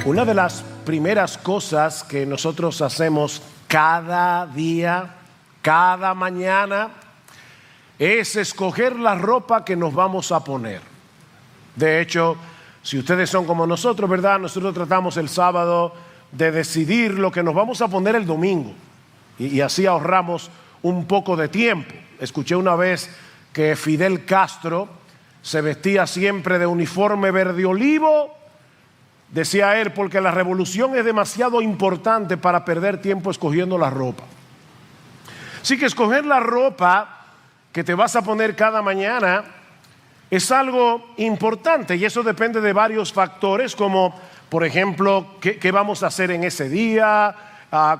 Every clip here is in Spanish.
Una de las primeras cosas que nosotros hacemos cada día, cada mañana, es escoger la ropa que nos vamos a poner. De hecho, si ustedes son como nosotros, ¿verdad? Nosotros tratamos el sábado de decidir lo que nos vamos a poner el domingo. Y así ahorramos un poco de tiempo. Escuché una vez que Fidel Castro se vestía siempre de uniforme verde olivo. Decía él, porque la revolución es demasiado importante para perder tiempo escogiendo la ropa. Así que escoger la ropa que te vas a poner cada mañana es algo importante, y eso depende de varios factores, como por ejemplo, qué vamos a hacer en ese día,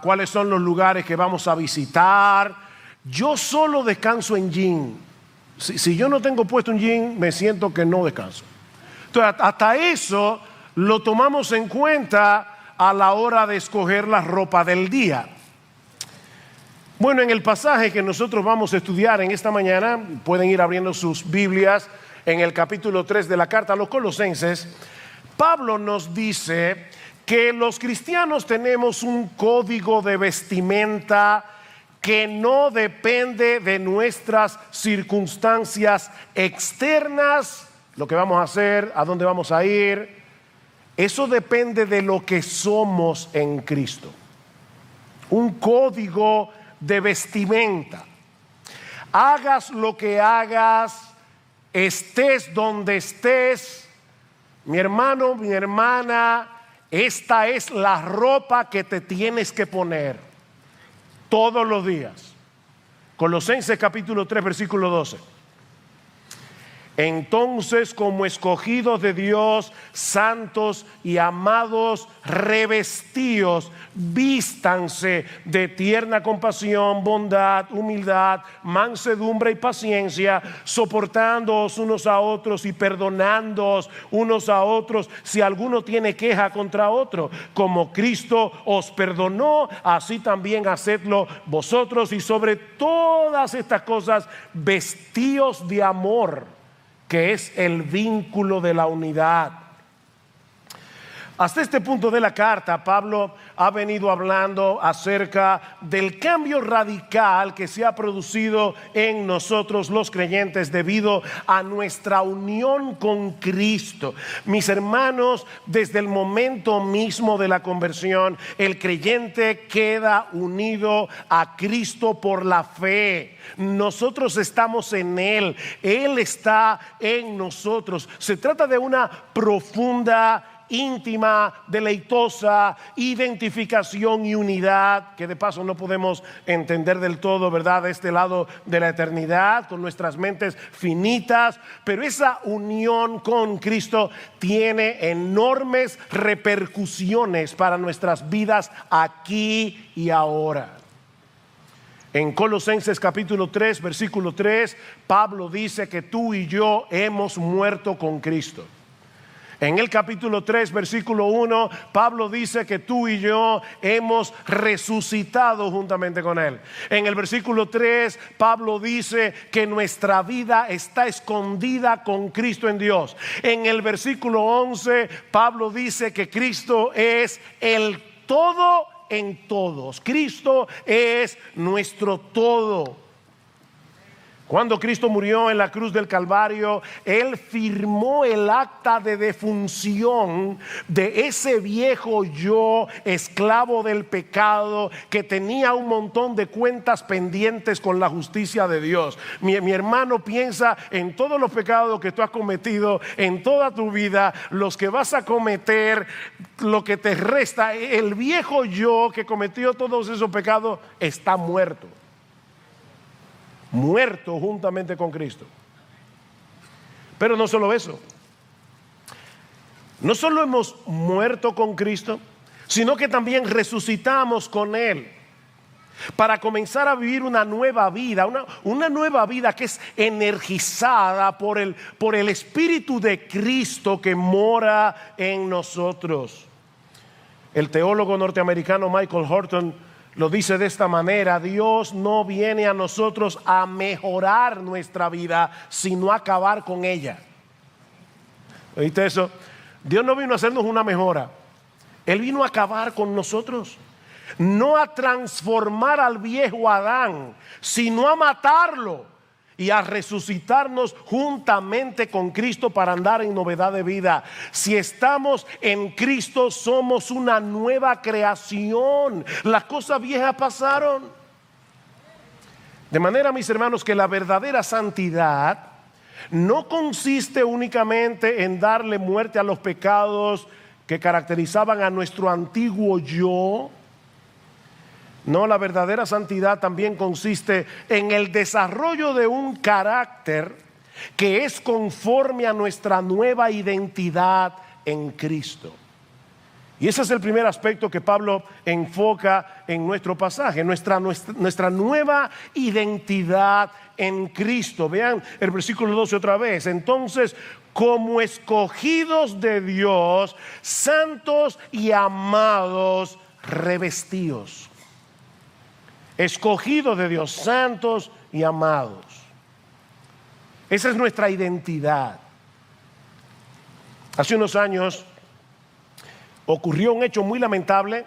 cuáles son los lugares que vamos a visitar. Yo solo descanso en jean. Si yo no tengo puesto un jean, me siento que no descanso. Entonces, hasta eso lo tomamos en cuenta a la hora de escoger la ropa del día. Bueno, en el pasaje que nosotros vamos a estudiar en esta mañana, pueden ir abriendo sus Biblias en el capítulo 3 de la carta a los Colosenses. Pablo nos dice que los cristianos tenemos un código de vestimenta que no depende de nuestras circunstancias externas, lo que vamos a hacer, a dónde vamos a ir. Eso depende de lo que somos en Cristo. Un código de vestimenta. Hagas lo que hagas, estés donde estés, mi hermano, mi hermana, esta es la ropa que te tienes que poner todos los días. Colosenses capítulo 3, versículo 12. Entonces, como escogidos de Dios, santos y amados, revestíos, vístanse de tierna compasión, bondad, humildad, mansedumbre y paciencia, soportándoos unos a otros y perdonándoos unos a otros si alguno tiene queja contra otro. Como Cristo os perdonó, así también hacedlo vosotros, y sobre todas estas cosas vestíos de amor, que es el vínculo de la unidad. Hasta este punto de la carta, Pablo ha venido hablando acerca del cambio radical que se ha producido en nosotros los creyentes debido a nuestra unión con Cristo. Mis hermanos, desde el momento mismo de la conversión, el creyente queda unido a Cristo por la fe. Nosotros estamos en Él, Él está en nosotros. Se trata de una profunda, íntima, deleitosa identificación y unidad que de paso no podemos entender del todo, ¿verdad?, de este lado de la eternidad con nuestras mentes finitas, pero esa unión con Cristo tiene enormes repercusiones para nuestras vidas aquí y ahora. En Colosenses capítulo 3, versículo 3, Pablo dice que tú y yo hemos muerto con Cristo. En el capítulo 3, versículo 1, Pablo dice que tú y yo hemos resucitado juntamente con Él. En el versículo 3, Pablo dice que nuestra vida está escondida con Cristo en Dios. En el versículo 11, Pablo dice que Cristo es el todo en todos. Cristo es nuestro todo. Cuando Cristo murió en la cruz del Calvario, Él firmó el acta de defunción de ese viejo yo, esclavo del pecado, que tenía un montón de cuentas pendientes con la justicia de Dios. Mi hermano, piensa en todos los pecados que tú has cometido en toda tu vida, los que vas a cometer, lo que te resta. El viejo yo que cometió todos esos pecados está muerto. Muerto juntamente con Cristo. Pero no solo eso, no solo hemos muerto con Cristo, sino que también resucitamos con Él para comenzar a vivir una nueva vida, una nueva vida que es energizada por el Espíritu de Cristo que mora en nosotros. El teólogo norteamericano Michael Horton lo dice de esta manera: Dios no viene a nosotros a mejorar nuestra vida, sino a acabar con ella. ¿Oíste eso? Dios no vino a hacernos una mejora, Él vino a acabar con nosotros, no a transformar al viejo Adán, sino a matarlo y a resucitarnos juntamente con Cristo para andar en novedad de vida. Si estamos en Cristo, somos una nueva creación. Las cosas viejas pasaron. De manera, mis hermanos, que la verdadera santidad no consiste únicamente en darle muerte a los pecados que caracterizaban a nuestro antiguo yo. No, la verdadera santidad también consiste en el desarrollo de un carácter que es conforme a nuestra nueva identidad en Cristo. Y ese es el primer aspecto que Pablo enfoca en nuestro pasaje, nuestra nueva identidad en Cristo. Vean el versículo 12 otra vez. Entonces, como escogidos de Dios, santos y amados, revestidos. Escogidos de Dios, santos y amados. Esa es nuestra identidad. Hace unos años ocurrió un hecho muy lamentable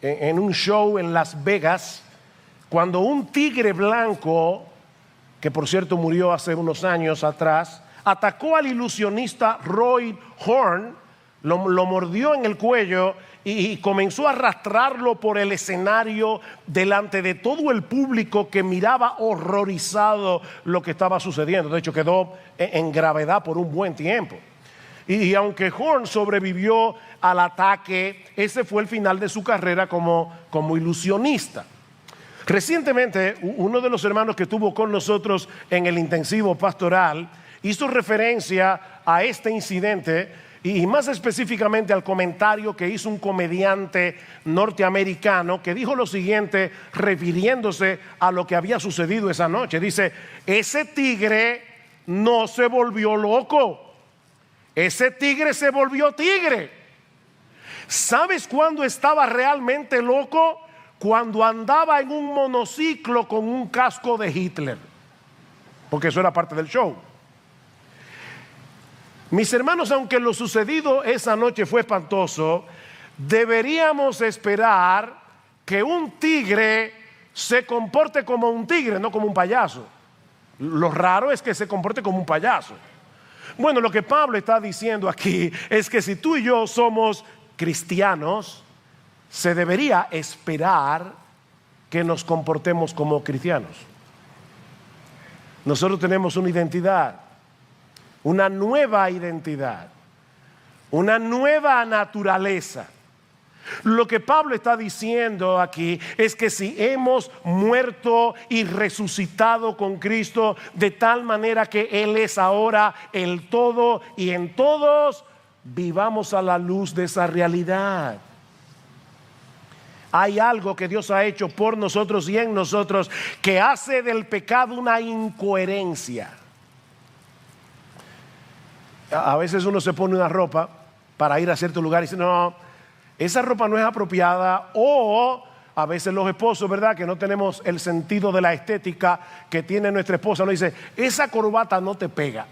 en un show en Las Vegas, cuando un tigre blanco, que por cierto murió hace unos años atrás, atacó al ilusionista Roy Horn, lo mordió en el cuello y comenzó a arrastrarlo por el escenario delante de todo el público que miraba horrorizado lo que estaba sucediendo. De hecho, quedó en gravedad por un buen tiempo. Y aunque Horn sobrevivió al ataque, ese fue el final de su carrera como ilusionista. Recientemente, uno de los hermanos que estuvo con nosotros en el intensivo pastoral hizo referencia a este incidente y más específicamente al comentario que hizo un comediante norteamericano que dijo lo siguiente refiriéndose a lo que había sucedido esa noche. Dice: ese tigre no se volvió loco, ese tigre se volvió tigre. ¿Sabes cuándo estaba realmente loco? Cuando andaba en un monociclo con un casco de Hitler, porque eso era parte del show. Mis hermanos, aunque lo sucedido esa noche fue espantoso, deberíamos esperar que un tigre se comporte como un tigre, no como un payaso. Lo raro es que se comporte como un payaso. Bueno, lo que Pablo está diciendo aquí es que si tú y yo somos cristianos, se debería esperar que nos comportemos como cristianos. Nosotros tenemos una identidad, una nueva identidad, una nueva naturaleza. Lo que Pablo está diciendo aquí es que si hemos muerto y resucitado con Cristo de tal manera que Él es ahora el todo y en todos, vivamos a la luz de esa realidad. Hay algo que Dios ha hecho por nosotros y en nosotros que hace del pecado una incoherencia. A veces uno se pone una ropa para ir a cierto lugar y dice: no, esa ropa no es apropiada. O a veces los esposos, ¿verdad?, que no tenemos el sentido de la estética que tiene nuestra esposa, nos dice: esa corbata no te pega.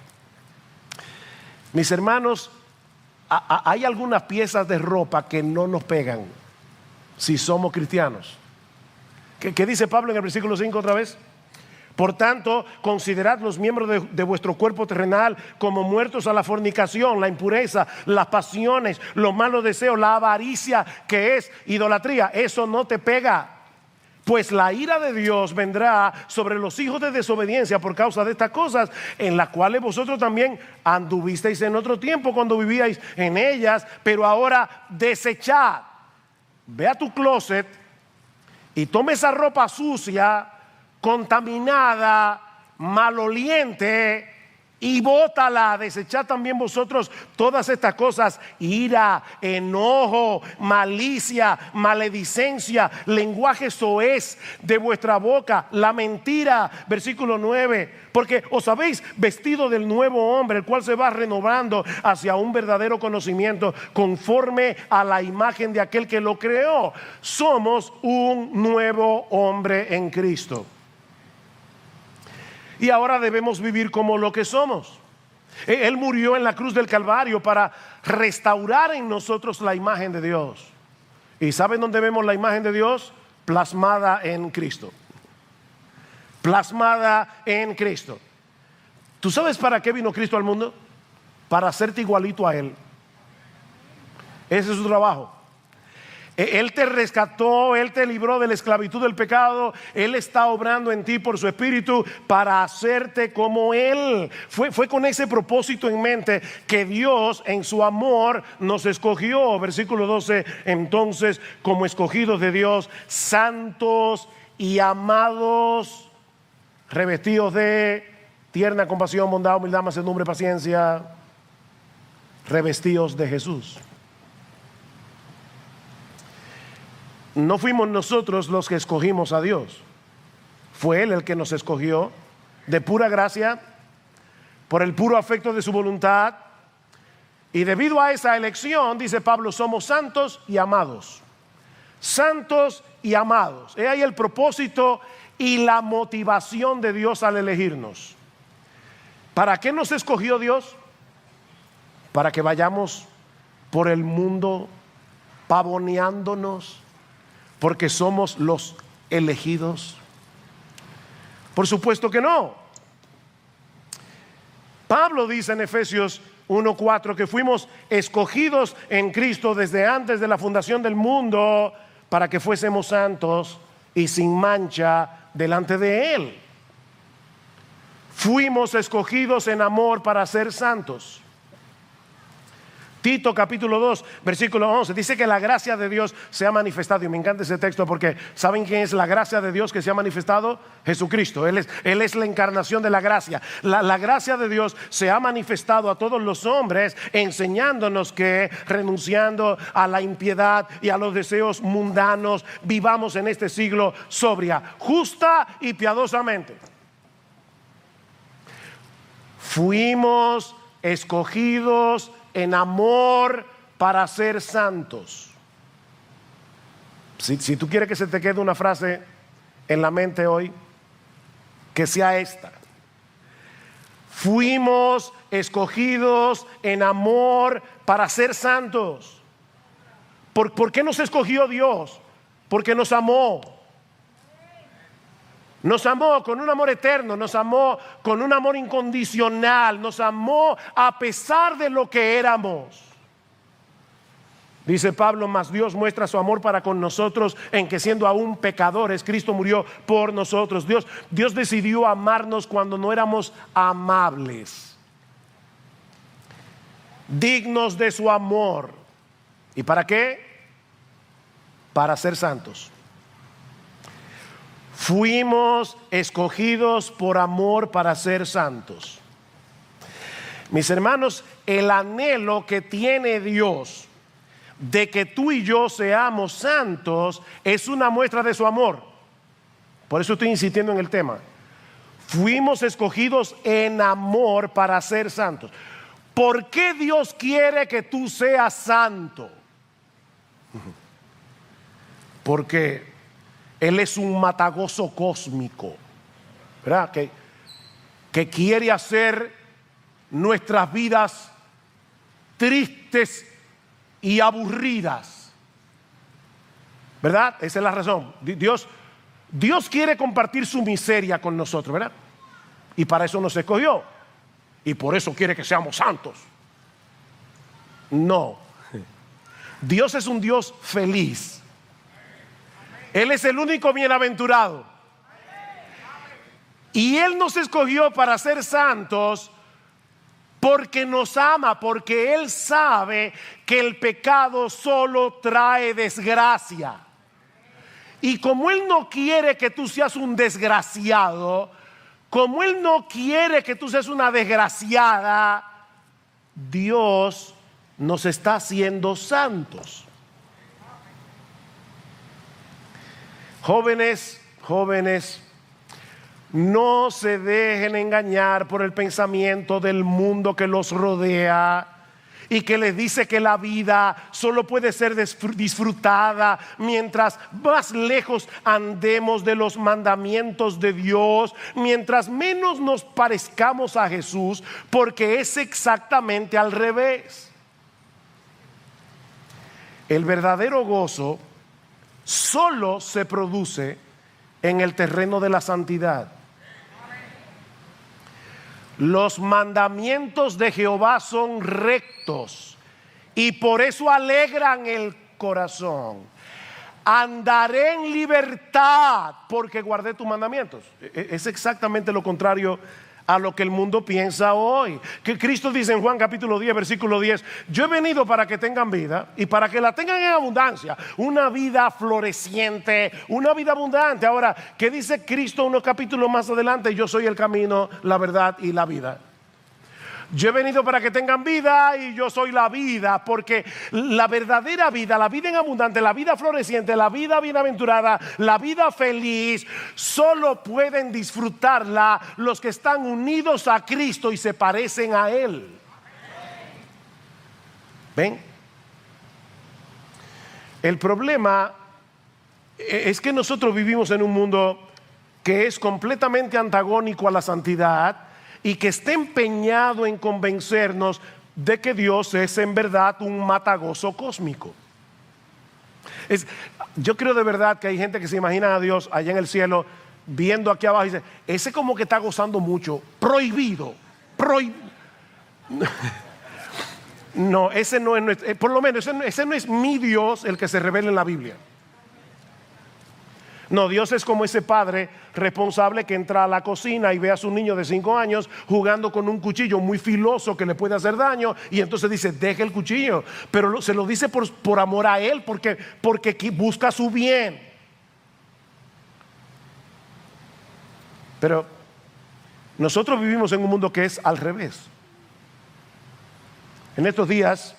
Mis hermanos, hay algunas piezas de ropa que no nos pegan si somos cristianos. ¿Qué dice Pablo en el versículo 5 otra vez? Por tanto, considerad los miembros de vuestro cuerpo terrenal como muertos a la fornicación, la impureza, las pasiones, los malos deseos, la avaricia, que es idolatría. Eso no te pega. Pues la ira de Dios vendrá sobre los hijos de desobediencia por causa de estas cosas, en las cuales vosotros también anduvisteis en otro tiempo cuando vivíais en ellas, pero ahora desechad. Ve a tu closet y toma esa ropa sucia, contaminada, maloliente, y bótala. Desechad también vosotros todas estas cosas: ira, enojo, malicia, maledicencia, lenguaje soez de vuestra boca, la mentira. Versículo 9: porque os habéis vestido del nuevo hombre, el cual se va renovando hacia un verdadero conocimiento conforme a la imagen de aquel que lo creó. Somos un nuevo hombre en Cristo. Y ahora debemos vivir como lo que somos. Él murió en la cruz del Calvario para restaurar en nosotros la imagen de Dios. ¿Y saben dónde vemos la imagen de Dios? Plasmada en Cristo. Plasmada en Cristo. ¿Tú sabes para qué vino Cristo al mundo? Para hacerte igualito a Él. Ese es su trabajo. Él te rescató, Él te libró de la esclavitud del pecado. Él está obrando en ti por su Espíritu para hacerte como Él. Fue con ese propósito en mente que Dios en su amor nos escogió. Versículo 12, entonces como escogidos de Dios, santos y amados, revestidos de tierna compasión, bondad, humildad, mansedumbre, paciencia, revestidos de Jesús. No fuimos nosotros los que escogimos a Dios. Fue Él el que nos escogió de pura gracia, por el puro afecto de su voluntad. Y debido a esa elección, dice Pablo, somos santos y amados. Santos y amados. He ahí el propósito y la motivación de Dios al elegirnos. ¿Para qué nos escogió Dios? Para que vayamos por el mundo pavoneándonos porque somos los elegidos. Por supuesto que no. Pablo dice en Efesios 1:4 que fuimos escogidos en Cristo desde antes de la fundación del mundo para que fuésemos santos y sin mancha delante de Él. Fuimos escogidos en amor para ser santos. Tito capítulo 2 versículo 11 dice que la gracia de Dios se ha manifestado. Y me encanta ese texto porque ¿saben quién es la gracia de Dios que se ha manifestado? Jesucristo. Él es la encarnación de la gracia. La gracia de Dios se ha manifestado a todos los hombres, enseñándonos que renunciando a la impiedad y a los deseos mundanos, vivamos en este siglo sobria, justa y piadosamente. Fuimos escogidos en amor para ser santos. Si tú quieres que se te quede una frase en la mente hoy, que sea esta: fuimos escogidos en amor para ser santos. ¿Por qué nos escogió Dios? Porque nos amó. Nos amó con un amor eterno, nos amó con un amor incondicional, nos amó a pesar de lo que éramos. Dice Pablo, mas Dios muestra su amor para con nosotros en que siendo aún pecadores, Cristo murió por nosotros. Dios decidió amarnos cuando no éramos amables, dignos de su amor. ¿Y para qué? Para ser santos. Fuimos escogidos por amor para ser santos. Mis hermanos, el anhelo que tiene Dios de que tú y yo seamos santos es una muestra de su amor. Por eso estoy insistiendo en el tema. Fuimos escogidos en amor para ser santos. ¿Por qué Dios quiere que tú seas santo? Porque Él es un matagozo cósmico, ¿verdad? Que quiere hacer nuestras vidas tristes y aburridas, ¿verdad? Esa es la razón. Dios quiere compartir su miseria con nosotros, ¿verdad? Y para eso nos escogió. Y por eso quiere que seamos santos. No. Dios es un Dios feliz. Él es el único bienaventurado. Y Él nos escogió para ser santos porque nos ama, porque Él sabe que el pecado solo trae desgracia. Y como Él no quiere que tú seas un desgraciado, como Él no quiere que tú seas una desgraciada, Dios nos está haciendo santos. Jóvenes, no se dejen engañar por el pensamiento del mundo que los rodea y que les dice que la vida solo puede ser disfrutada mientras más lejos andemos de los mandamientos de Dios, mientras menos nos parezcamos a Jesús, porque es exactamente al revés. El verdadero gozo solo se produce en el terreno de la santidad. Los mandamientos de Jehová son rectos y por eso alegran el corazón. Andaré en libertad porque guardé tus mandamientos. Es exactamente lo contrario a lo que el mundo piensa hoy. Que Cristo dice en Juan capítulo 10 versículo 10: yo he venido para que tengan vida y para que la tengan en abundancia, una vida floreciente, una vida abundante. Ahora, ¿qué dice Cristo unos capítulos más adelante? Yo soy el camino, la verdad y la vida. Yo he venido para que tengan vida y yo soy la vida, porque la verdadera vida, la vida en abundante, la vida floreciente, la vida bienaventurada, la vida feliz, solo pueden disfrutarla los que están unidos a Cristo y se parecen a Él. ¿Ven? El problema es que nosotros vivimos en un mundo que es completamente antagónico a la santidad y que está empeñado en convencernos de que Dios es en verdad un matagozo cósmico. Yo creo de verdad que hay gente que se imagina a Dios allá en el cielo viendo aquí abajo y dice: ese como que está gozando mucho, prohibido. No, ese no es, por lo menos ese no es mi Dios, el que se revela en la Biblia. No, Dios es como ese padre responsable que entra a la cocina y ve a su niño de 5 años jugando con un cuchillo muy filoso que le puede hacer daño, y entonces dice: deje el cuchillo. Pero se lo dice por amor a él, porque busca su bien. Pero nosotros vivimos en un mundo que es al revés. En estos días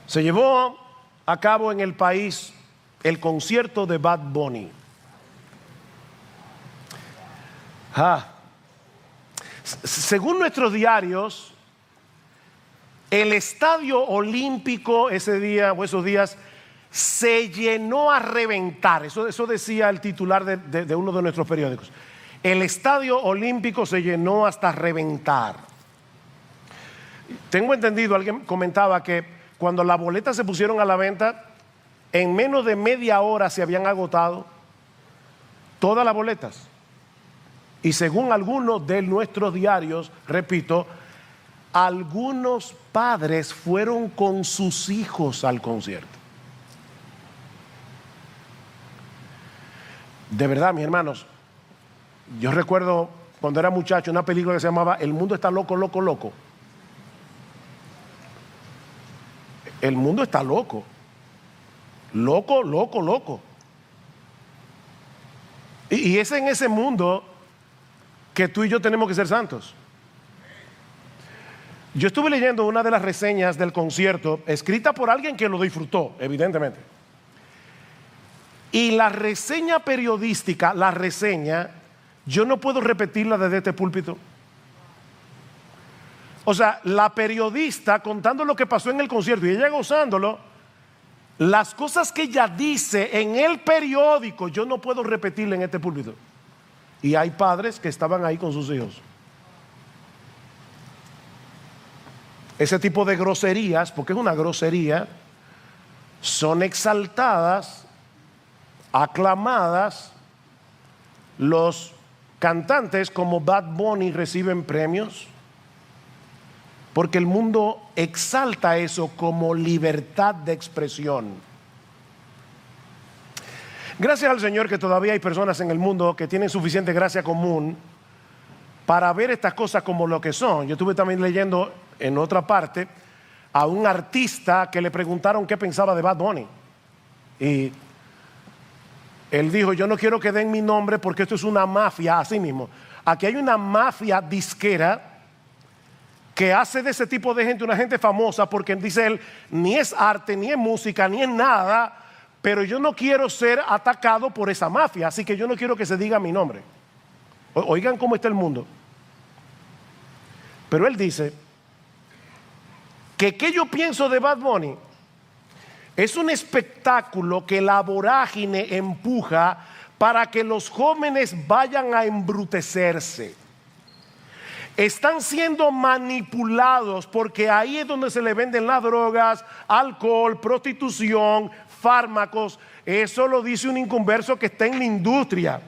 se llevó a cabo en el país el concierto de Bad Bunny. Según nuestros diarios, el estadio olímpico ese día o esos días se llenó a reventar. Eso decía el titular de uno de nuestros periódicos. El estadio olímpico se llenó hasta reventar. Tengo entendido, alguien comentaba que cuando las boletas se pusieron a la venta, en menos de media hora se habían agotado todas las boletas. Y según algunos de nuestros diarios, repito, algunos padres fueron con sus hijos al concierto. De verdad, mis hermanos, yo recuerdo cuando era muchacho una película que se llamaba El mundo está loco, loco, loco. El mundo está loco. Loco, loco, loco. Y es en ese mundo que tú y yo tenemos que ser santos. Yo estuve leyendo una de las reseñas del concierto, escrita por alguien que lo disfrutó, evidentemente. Y la reseña periodística, yo no puedo repetirla desde este púlpito. O sea, la periodista contando lo que pasó en el concierto y ella gozándolo, las cosas que ella dice en el periódico, yo no puedo repetirla en este púlpito. Y hay padres que estaban ahí con sus hijos. Ese tipo de groserías, porque es una grosería, son exaltadas, aclamadas. Los cantantes como Bad Bunny reciben premios porque el mundo exalta eso como libertad de expresión. Gracias al Señor que todavía hay personas en el mundo que tienen suficiente gracia común para ver estas cosas como lo que son. Yo estuve también leyendo en otra parte a un artista que le preguntaron qué pensaba de Bad Bunny. Y él dijo: yo no quiero que den mi nombre porque esto es una mafia, así mismo. Aquí hay una mafia disquera que hace de ese tipo de gente una gente famosa, porque dice él, ni es arte, ni es música, ni es nada, pero yo no quiero ser atacado por esa mafia, así que yo no quiero que se diga mi nombre. Oigan cómo está el mundo. Pero él dice ¿Qué yo pienso de Bad Bunny? Es un espectáculo que la vorágine empuja para que los jóvenes vayan a embrutecerse. Están siendo manipulados porque ahí es donde se le venden las drogas, alcohol, prostitución, fármacos. Eso lo dice un inconverso que está en la industria.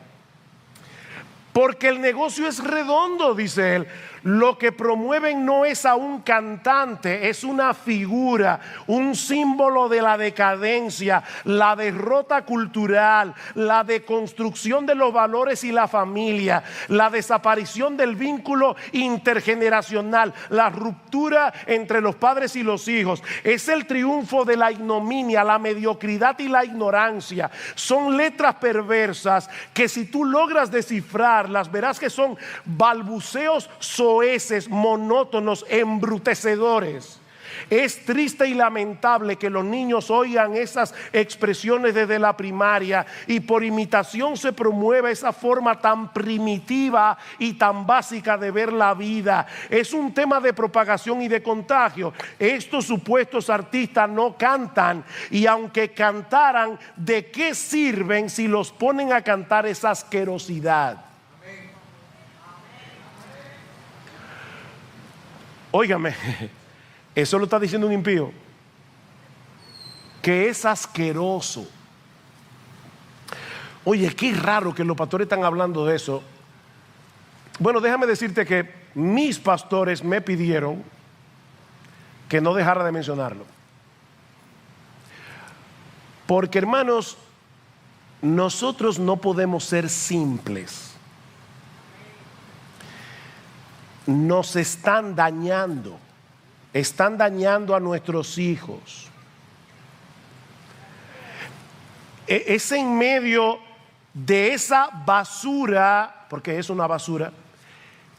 Porque el negocio es redondo, dice él. Lo que promueven no es a un cantante, es una figura, un símbolo de la decadencia, la derrota cultural, la deconstrucción de los valores y la familia, la desaparición del vínculo intergeneracional, la ruptura entre los padres y los hijos. Es el triunfo de la ignominia, la mediocridad y la ignorancia. Son letras perversas que si tú logras descifrarlas, verás que son balbuceos soeces, monótonos, embrutecedores. Es triste y lamentable que los niños oigan esas expresiones desde la primaria y por imitación se promueva esa forma tan primitiva y tan básica de ver la vida. Es un tema de propagación y de contagio. Estos supuestos artistas no cantan, y aunque cantaran, ¿de qué sirven si los ponen a cantar esa asquerosidad? Óigame, eso lo está diciendo un impío, que es asqueroso. Oye, qué raro que los pastores están hablando de eso. Bueno, déjame decirte que mis pastores me pidieron que no dejara de mencionarlo. Porque, hermanos, nosotros no podemos ser simples. Nos están dañando a nuestros hijos. Es en medio de esa basura, porque es una basura,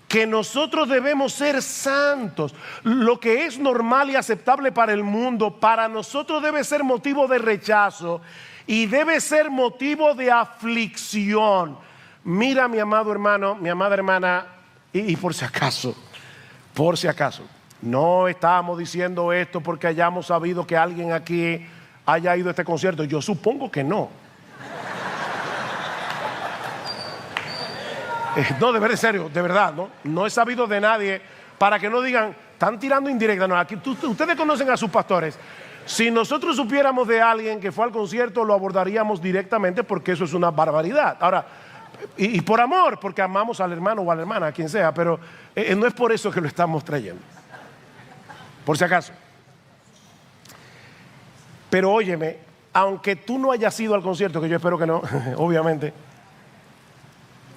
que nosotros debemos ser santos. Lo que es normal y aceptable para el mundo, para nosotros debe ser motivo de rechazo y debe ser motivo de aflicción. Mira, mi amado hermano, mi amada hermana, y por si acaso, no estamos diciendo esto porque hayamos sabido que alguien aquí haya ido a este concierto. Yo supongo que no. No, de verdad, en serio, de verdad, no he sabido de nadie, para que no digan, están tirando indirecta. No, aquí ustedes conocen a sus pastores. Si nosotros supiéramos de alguien que fue al concierto, lo abordaríamos directamente, porque eso es una barbaridad. Ahora, y por amor, porque amamos al hermano o a la hermana, a quien sea, pero no es por eso que lo estamos trayendo, por si acaso. Pero óyeme, aunque tú no hayas ido al concierto, que yo espero que no, obviamente,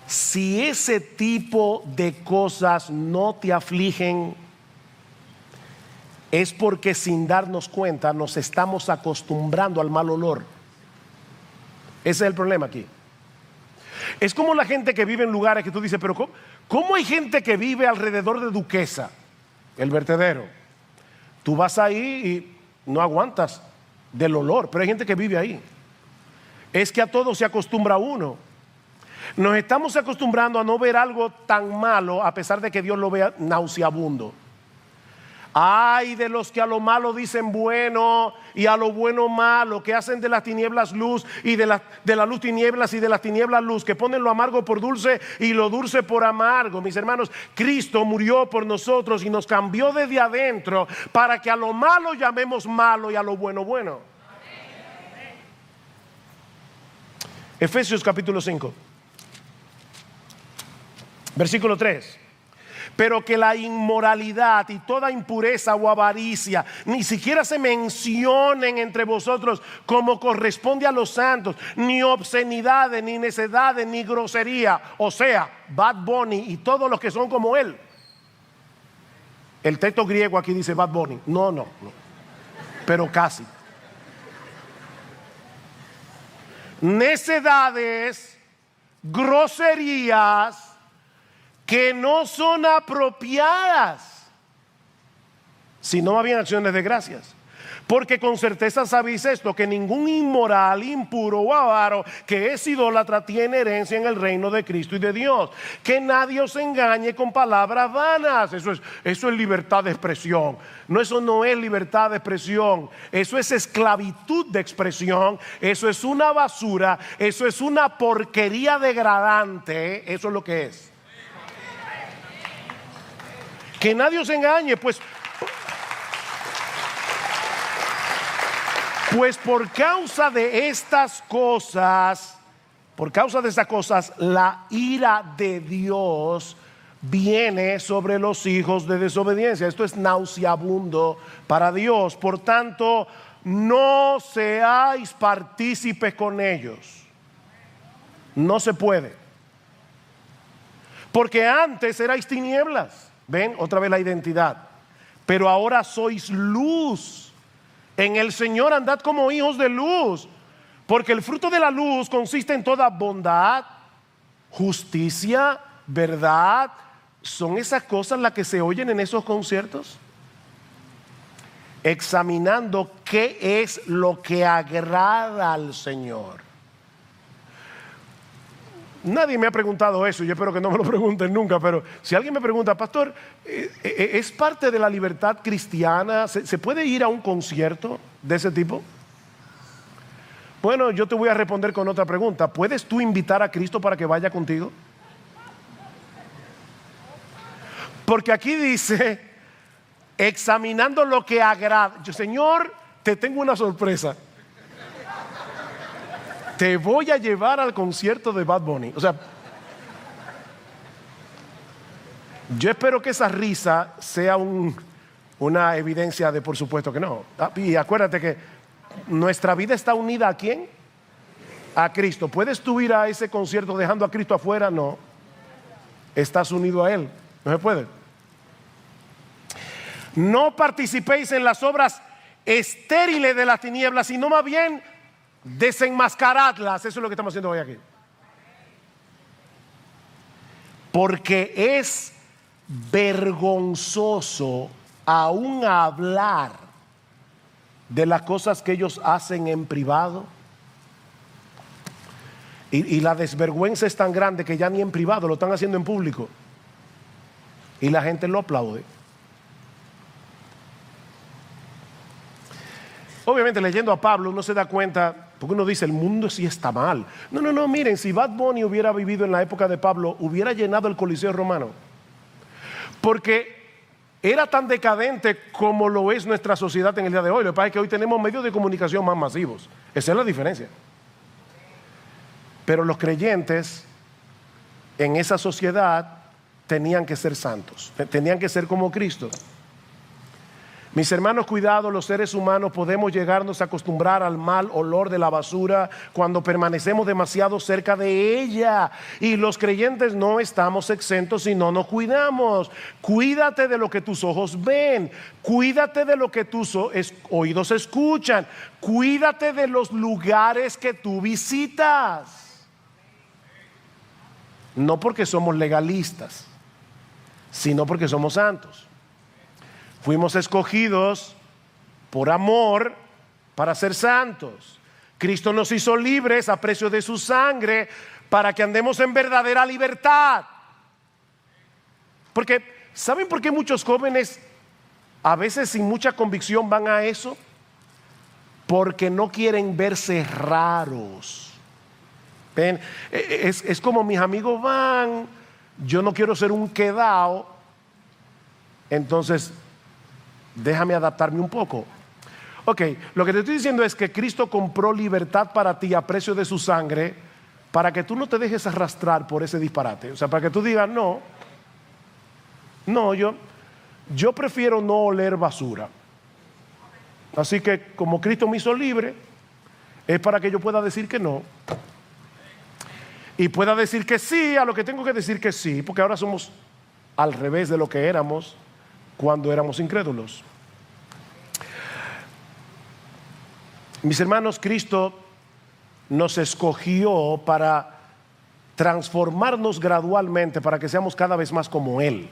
si ese tipo de cosas no te afligen, es porque sin darnos cuenta nos estamos acostumbrando al mal olor. Ese es el problema aquí. Es como la gente que vive en lugares que tú dices, pero ¿cómo hay gente que vive alrededor de Duquesa, el vertedero? Tú vas ahí y no aguantas del olor, pero hay gente que vive ahí. Es que a todo se acostumbra uno. Nos estamos acostumbrando a no ver algo tan malo, a pesar de que Dios lo vea nauseabundo. Ay de los que a lo malo dicen bueno y a lo bueno malo, que hacen de las tinieblas luz y de la luz tinieblas y de las tinieblas luz, que ponen lo amargo por dulce y lo dulce por amargo. Mis hermanos, Cristo murió por nosotros y nos cambió desde adentro para que a lo malo llamemos malo y a lo bueno bueno. Efesios capítulo 5, versículo 3. Pero que la inmoralidad y toda impureza o avaricia ni siquiera se mencionen entre vosotros como corresponde a los santos, ni obscenidades, ni necedades, ni grosería. O sea, Bad Bunny y todos los que son como él. El texto griego aquí dice Bad Bunny. No, pero casi. Necedades, groserías que no son apropiadas, sino más bien acciones de gracias. Porque con certeza sabéis esto, que ningún inmoral, impuro o avaro que es idólatra tiene herencia en el reino de Cristo y de Dios. Que nadie os engañe con palabras vanas. Eso es libertad de expresión. No, eso no es libertad de expresión. Eso es esclavitud de expresión. Eso es una basura. Eso es una porquería degradante. Eso es lo que es. Que nadie os engañe, pues por causa de estas cosas, la ira de Dios viene sobre los hijos de desobediencia. Esto es nauseabundo para Dios. Por tanto, no seáis partícipes con ellos. No se puede. Porque antes erais tinieblas. Ven, otra vez la identidad. Pero ahora sois luz. En el Señor andad como hijos de luz, porque el fruto de la luz consiste en toda bondad, justicia, verdad. ¿Son esas cosas las que se oyen en esos conciertos? Examinando qué es lo que agrada al Señor. Nadie me ha preguntado eso, yo espero que no me lo pregunten nunca, pero si alguien me pregunta, pastor, ¿es parte de la libertad cristiana? ¿Se puede ir a un concierto de ese tipo? Bueno, yo te voy a responder con otra pregunta. ¿Puedes tú invitar a Cristo para que vaya contigo? Porque aquí dice, examinando lo que agrada. Yo, Señor, te tengo una sorpresa. Te voy a llevar al concierto de Bad Bunny. O sea, yo espero que esa risa sea una evidencia de por supuesto que no. Y acuérdate que nuestra vida está unida ¿a quién? A Cristo. ¿Puedes tú ir a ese concierto dejando a Cristo afuera? No. Estás unido a Él. No se puede. No participéis en las obras estériles de las tinieblas, sino más bien desenmascaradlas. Eso es lo que estamos haciendo hoy aquí. Porque es vergonzoso aún hablar de las cosas que ellos hacen en privado. Y la desvergüenza es tan grande que ya ni en privado lo están haciendo en público. Y la gente lo aplaude. Obviamente leyendo a Pablo uno se da cuenta, porque uno dice el mundo sí está mal. No, miren, si Bad Bunny hubiera vivido en la época de Pablo, hubiera llenado el Coliseo romano. Porque era tan decadente como lo es nuestra sociedad en el día de hoy. Lo que pasa es que hoy tenemos medios de comunicación más masivos. Esa es la diferencia. Pero los creyentes en esa sociedad tenían que ser santos, tenían que ser como Cristo. Mis hermanos, cuidado, los seres humanos podemos llegarnos a acostumbrar al mal olor de la basura cuando permanecemos demasiado cerca de ella. Y los creyentes no estamos exentos si no nos cuidamos. Cuídate de lo que tus ojos ven, cuídate de lo que tus oídos escuchan, cuídate de los lugares que tú visitas. No porque somos legalistas, sino porque somos santos. Fuimos escogidos por amor para ser santos. Cristo nos hizo libres a precio de su sangre para que andemos en verdadera libertad. Porque, ¿saben por qué muchos jóvenes a veces sin mucha convicción van a eso? Porque no quieren verse raros. ¿Ven? Es como mis amigos van, yo no quiero ser un quedao, entonces déjame adaptarme un poco. Ok, lo que te estoy diciendo es que Cristo compró libertad para ti a precio de su sangre, para que tú no te dejes arrastrar por ese disparate. O sea, para que tú digas, no, yo prefiero no oler basura. Así que como Cristo me hizo libre, es para que yo pueda decir que no. Y pueda decir que sí a lo que tengo que decir que sí, porque ahora somos al revés de lo que éramos cuando éramos incrédulos. Mis hermanos, Cristo nos escogió para transformarnos gradualmente, para que seamos cada vez más como Él.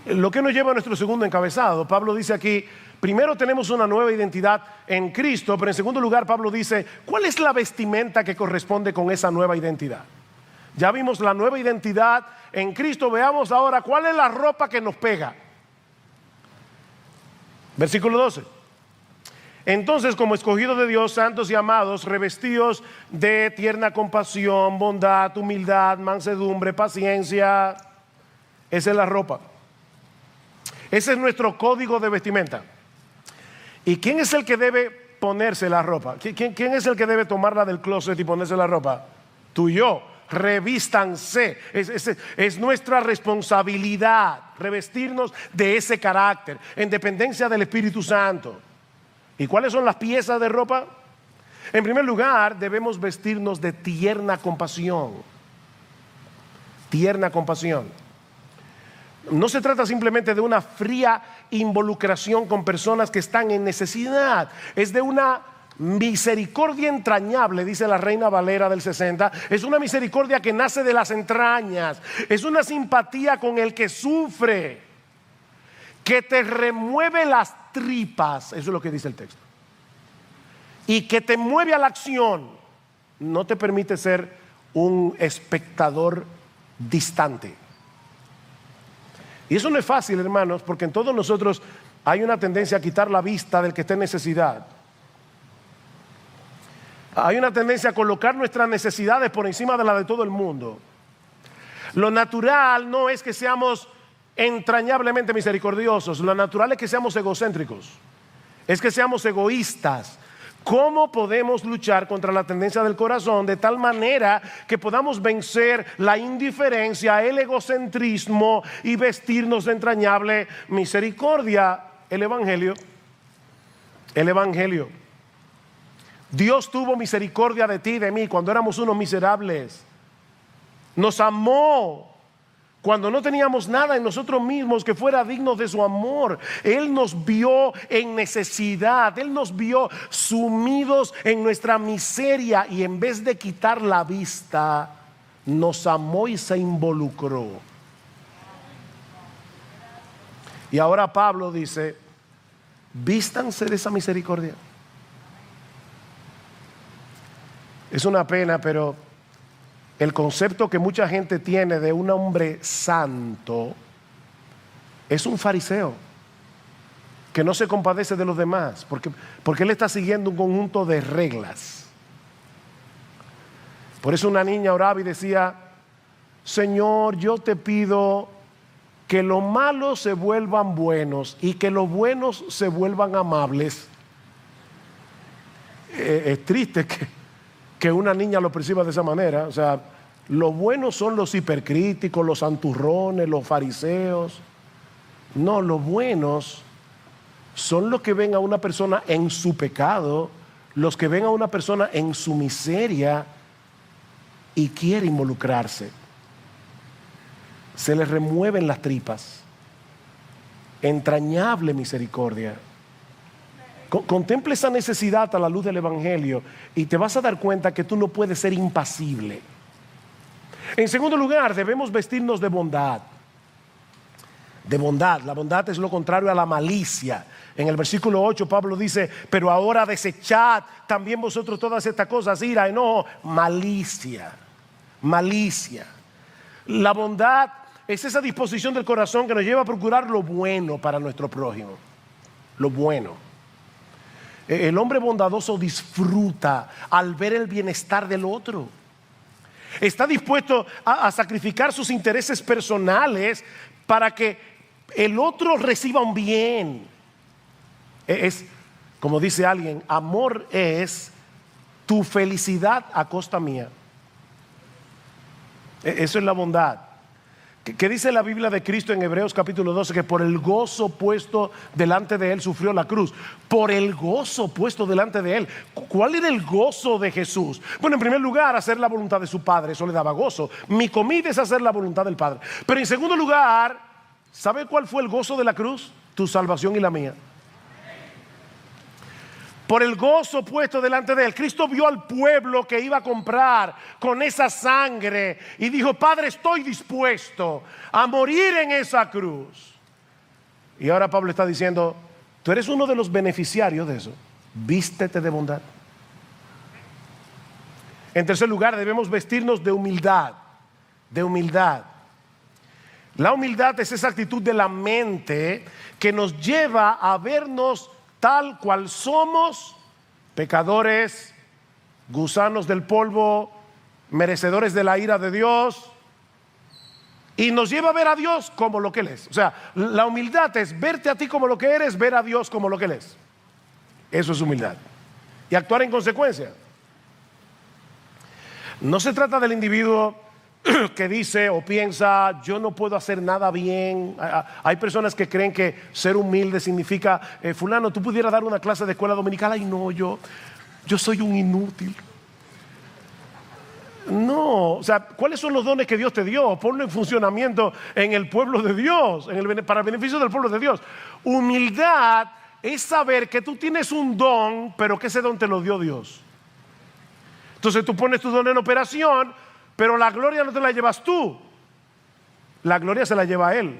Lo que nos lleva a nuestro segundo encabezado. Pablo dice aquí, primero tenemos una nueva identidad en Cristo, pero en segundo lugar Pablo dice, ¿cuál es la vestimenta que corresponde con esa nueva identidad? Ya vimos la nueva identidad en Cristo, veamos ahora cuál es la ropa que nos pega. Versículo 12. Entonces, como escogidos de Dios, santos y amados, revestidos de tierna compasión, bondad, humildad, mansedumbre, paciencia. Esa es la ropa. Ese es nuestro código de vestimenta. ¿Y quién es el que debe ponerse la ropa? ¿Quién es el que debe tomarla del closet y ponerse la ropa? Tú y yo. Revístanse. Es nuestra responsabilidad revestirnos de ese carácter en dependencia del Espíritu Santo. ¿Y cuáles son las piezas de ropa? En primer lugar, debemos vestirnos de tierna compasión. Tierna compasión. No se trata simplemente de una fría involucración con personas que están en necesidad. Es de una misericordia entrañable, dice la Reina Valera del 60. Es una misericordia que nace de las entrañas. Es una simpatía con el que sufre, que te remueve las tripas. Eso es lo que dice el texto. Y que te mueve a la acción. No te permite ser un espectador distante. Y eso no es fácil, hermanos, porque en todos nosotros hay una tendencia a quitar la vista del que está en necesidad. Hay una tendencia a colocar nuestras necesidades por encima de la de todo el mundo. Lo natural no es que seamos entrañablemente misericordiosos. Lo natural es que seamos egocéntricos. Es que seamos egoístas. ¿Cómo podemos luchar contra la tendencia del corazón de tal manera que podamos vencer la indiferencia, el egocentrismo y vestirnos de entrañable misericordia? El Evangelio. Dios tuvo misericordia de ti y de mí cuando éramos unos miserables. Nos amó cuando no teníamos nada en nosotros mismos que fuera digno de su amor. Él nos vio en necesidad. Él nos vio sumidos en nuestra miseria. Y en vez de quitar la vista, nos amó y se involucró. Y ahora Pablo dice, vístanse de esa misericordia. Es una pena, pero el concepto que mucha gente tiene de un hombre santo es un fariseo que no se compadece de los demás, porque él está siguiendo un conjunto de reglas. Por eso una niña oraba y decía, Señor, yo te pido que los malos se vuelvan buenos y que los buenos se vuelvan amables. Es triste que una niña lo perciba de esa manera. O sea, los buenos son los hipercríticos, los santurrones, los fariseos. No, los buenos son los que ven a una persona en su pecado, los que ven a una persona en su miseria y quiere involucrarse. Se les remueven las tripas. Entrañable misericordia. Contemple esa necesidad a la luz del Evangelio y te vas a dar cuenta que tú no puedes ser impasible. En segundo lugar, debemos vestirnos de bondad. De bondad. La bondad es lo contrario a la malicia. En el versículo 8 Pablo dice, pero ahora desechad también vosotros todas estas cosas, ira, enojo, malicia. Malicia. La bondad es esa disposición del corazón que nos lleva a procurar lo bueno para nuestro prójimo. Lo bueno. El hombre bondadoso disfruta al ver el bienestar del otro. Está dispuesto a sacrificar sus intereses personales para que el otro reciba un bien. Es, como dice alguien, amor es tu felicidad a costa mía. Eso es la bondad. ¿Qué dice la Biblia de Cristo en Hebreos capítulo 12? Que por el gozo puesto delante de él sufrió la cruz. Por el gozo puesto delante de él. ¿Cuál era el gozo de Jesús? Bueno, en primer lugar, hacer la voluntad de su Padre. Eso le daba gozo. Mi comida es hacer la voluntad del Padre. Pero en segundo lugar, ¿sabe cuál fue el gozo de la cruz? Tu salvación y la mía. Por el gozo puesto delante de él. Cristo vio al pueblo que iba a comprar con esa sangre y dijo, Padre, estoy dispuesto a morir en esa cruz. Y ahora Pablo está diciendo, tú eres uno de los beneficiarios de eso. Vístete de bondad. En tercer lugar, debemos vestirnos de humildad. De humildad. La humildad es esa actitud de la mente que nos lleva a vernos tal cual somos, pecadores, gusanos del polvo, merecedores de la ira de Dios, y nos lleva a ver a Dios como lo que Él es. O sea, la humildad es verte a ti como lo que eres, ver a Dios como lo que Él es. Eso es humildad. Y actuar en consecuencia. No se trata del individuo que dice o piensa, yo no puedo hacer nada bien. Hay personas que creen que ser humilde significa, fulano, tú pudieras dar una clase de escuela dominical. Ay no, yo soy un inútil. No, o sea, ¿cuáles son los dones que Dios te dio? Ponlo en funcionamiento en el pueblo de Dios, para el beneficio del pueblo de Dios. Humildad es saber que tú tienes un don, pero que ese don te lo dio Dios. Entonces tú pones tu don en operación, pero la gloria no te la llevas tú. La gloria se la lleva a Él,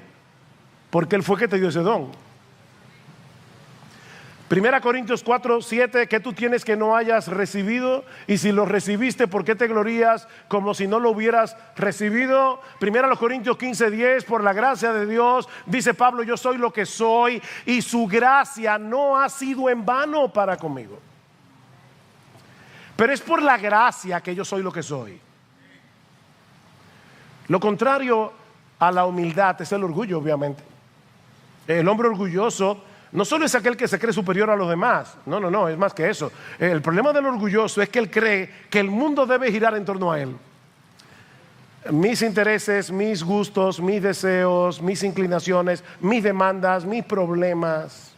porque Él fue que te dio ese don. 1 Corintios 4:7, ¿qué tú tienes que no hayas recibido? Y si lo recibiste, ¿por qué te glorías como si no lo hubieras recibido? 1 Corintios 15:10, por la gracia de Dios, dice Pablo, yo soy lo que soy y su gracia no ha sido en vano para conmigo. Pero es por la gracia que yo soy lo que soy. Lo contrario a la humildad es el orgullo, obviamente. El hombre orgulloso no solo es aquel que se cree superior a los demás, no, es más que eso. El problema del orgulloso es que él cree que el mundo debe girar en torno a él. Mis intereses, mis gustos, mis deseos, mis inclinaciones, mis demandas, mis problemas.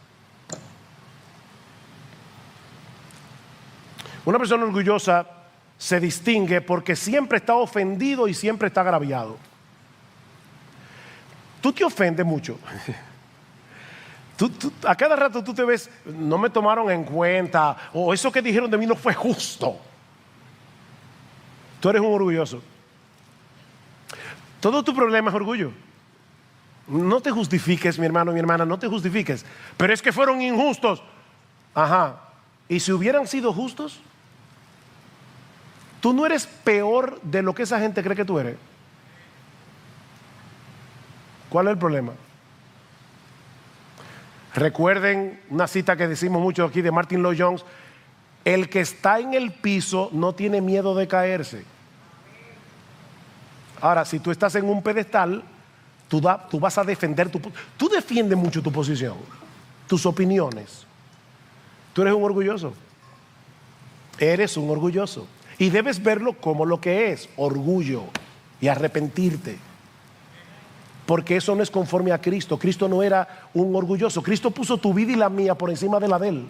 Una persona orgullosa se distingue porque siempre está ofendido y siempre está agraviado. Tú te ofendes mucho. A cada rato tú te ves, no me tomaron en cuenta, o eso que dijeron de mí no fue justo. Tú eres un orgulloso. Todo tu problema es orgullo. No te justifiques, mi hermano, mi hermana, no te justifiques. Pero es que fueron injustos. Ajá. ¿Y si hubieran sido justos? Tú no eres peor de lo que esa gente cree que tú eres. ¿Cuál es el problema? Recuerden una cita que decimos mucho aquí de Martin Lloyd Jones: el que está en el piso no tiene miedo de caerse. Ahora, si tú estás en un pedestal, tú vas a defender tú defiendes mucho tu posición, tus opiniones. Tú eres un orgulloso. Eres un orgulloso. Y debes verlo como lo que es, orgullo, y arrepentirte. Porque eso no es conforme a Cristo. Cristo no era un orgulloso. Cristo puso tu vida y la mía por encima de la de Él.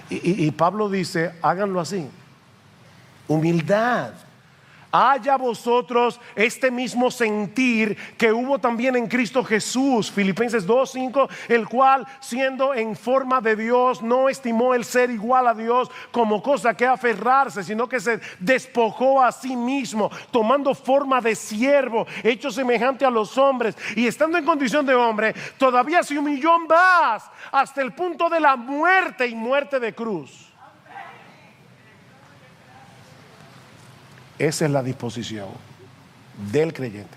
Y Pablo dice, háganlo así. Humildad. Haya vosotros este mismo sentir que hubo también en Cristo Jesús. Filipenses 2:5, el cual siendo en forma de Dios no estimó el ser igual a Dios como cosa que aferrarse, sino que se despojó a sí mismo, tomando forma de siervo, hecho semejante a los hombres, y estando en condición de hombre, todavía se humilló más hasta el punto de la muerte, y muerte de cruz. Esa es la disposición del creyente.